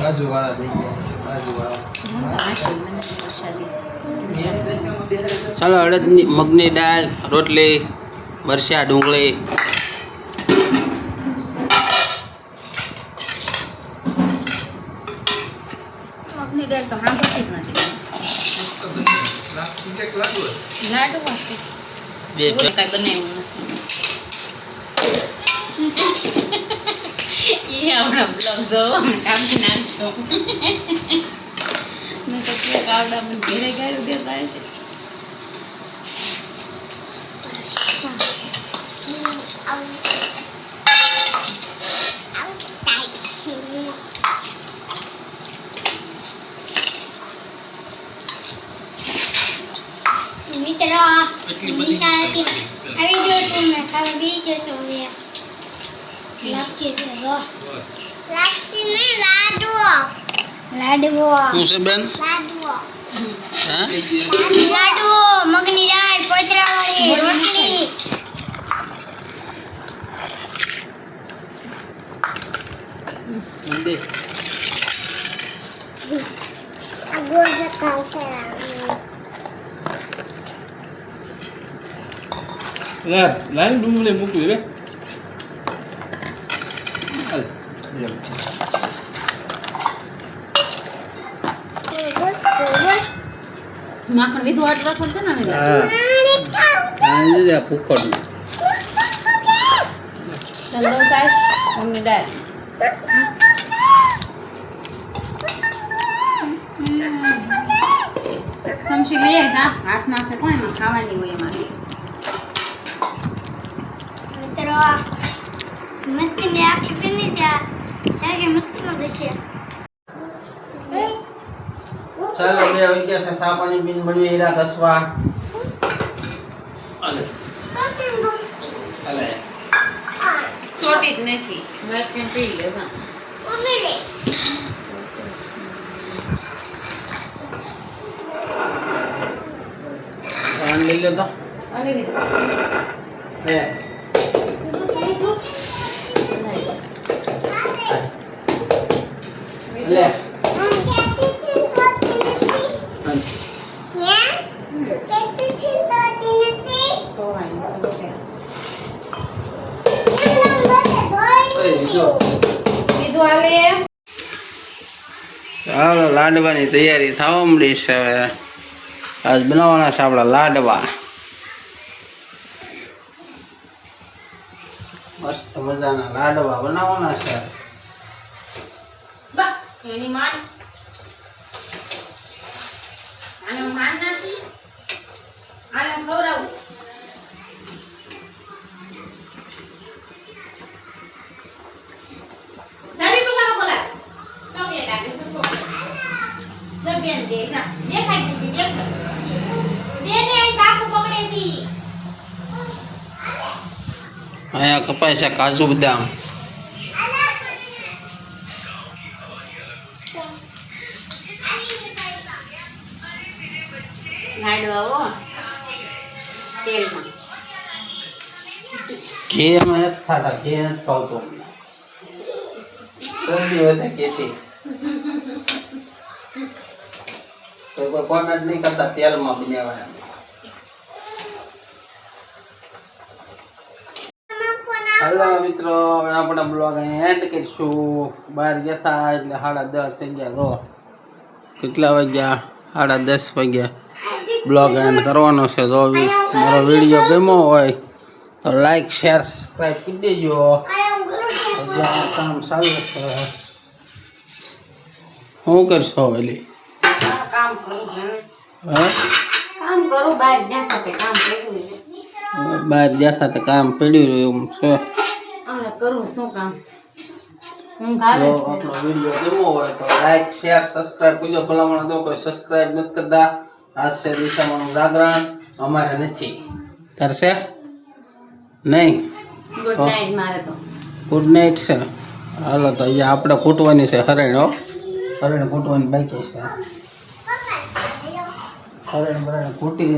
બાજુવાળા થઈ ગયા બાજુવાળા. ચાલો અડદની મગની દાળ રોટલી મરચાં ડુંગળી મગની દાળ તો સાંભળતી જ નથી. લાડુ વાસ્તે બે કઈ બનાવ્યું નથી. એ આપણા બ્લોગ જોવો કામથી નાખશો. મેં તો ક્યાંક આવડા મને ઘેરે ગાડું દેતા હશે. મિત્રો આવી જો તમે ખાવા બીજો છો લાપસી છે જો લાપસી ને લાડવો શું છે બેન? લાડવો હા લાડવો મગની દાળ પોચરાવાળી રોટલી મંદિર આ ગોળ ખાવ છે યાર લાઈન ડુંગળી મૂકવી રે. માખણ લીધું આટલા પડશે ને હવે. ભૂખડ ચલો સાહેબ મગની દાળ સમસી લઈ આવીશ. હાથ નાખે કોણ એમાં ખાવાની હોય એમાંથી. મિત્રો મસ્તી ને આખી પીની છે કે મસ્તી નો દેશે ચાલો બે વાગ્યા છે સા પાણી પીને મળીએ હીરા દસવા. અલે છોટી જ નથી વાત કેમ પી લેતા. પાણી લઈ લો તો આલી લીધું. લે લે ચાલો લાડવાની તૈયારી થવા મળી છે હવે. આજ બનાવવાના છે આપણા લાડવા. મસ્ત મજાના લાડવા બનાવવાના છે. બા એની માન આને માન નથી આને ખવડાવું. સારી પપ્પા બોલા ચોકલેટ આપે છે ચોકલેટ જબિયન દે ના દેખાડ દીધી દે દે સાકુ પકડે છી. અહીંયા કપાય છે કાજુ બદામ. લાડવા હો તેલમાં ઘી અમે નથી ખાતા, ઘી નથી ખાવતો. શરદી વધે ઘીથી તો કોઈ કોમેન્ટ નહીં કરતા તેલમાં બનાવ્યા. હાલો મિત્રો, હવે આપણે બ્લોગ એન્ડ કરીશું. બહાર ગયા એટલે 10:30 થઈ ગયા. જો કેટલા વાગ્યા? 10:30 વાગ્યા. બ્લોગ એન્ડ કરવાનો છે. જો મારો વિડીયો ગમ્યો હોય તો લાઈક શેર સબસ્ક્રાઈબ કરી દેજો. કામ ચાલુ છે. શું કરશો વેલી? કામ કરું હા કામ કરું બહાર જ્યાં તે કામ કર્યું છે. બહાર ગયા તો કામ પડ્યું રહ્યું એમ છે. હવે કરું શું કામ હું ઘરે જો આપણો વિડીયો ગમ્યો હોય તો લાઈક શેર સબસ્ક્રાઇબ કરજો. ભલામણ જો કોઈ સબસ્ક્રાઇબ નથી કરતા. હાસ્ય દિશામાં જાગરણ અમારે નથી. કરશે નહીં? ગુડ નાઈટ મારે તો ગુડ નાઇટ છે. હાલો તો અહીંયા આપણે કૂટવાની છે હરણ. હો હરણ કૂટવાની બાકી છે. હરણ કૂટી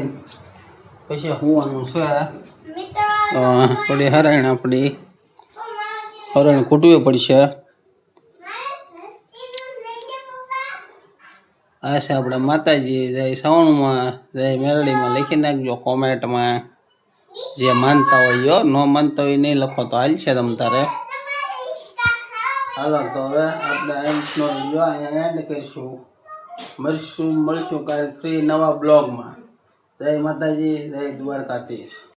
પછી હોવાનું છે. થોડી હરણ આપણી હરણ કૂટવી પડશે. આ છે આપણે માતાજી. જય શ્રાવણમાં, જય મેરડીમાં લખી નાખજો કોમેન્ટમાં જે માનતા હોય. યો ન માનતા હોય નહીં લખો તો હાલ છે તમ તારે. હાલો તો હવે આપણે એન્ડનો વિડીયો અહીંયા એન્ડ કરીશું. મળશું કાલે ફ્રી નવા બ્લોગમાં. જય માતાજી, જય દ્વારકાધીશ.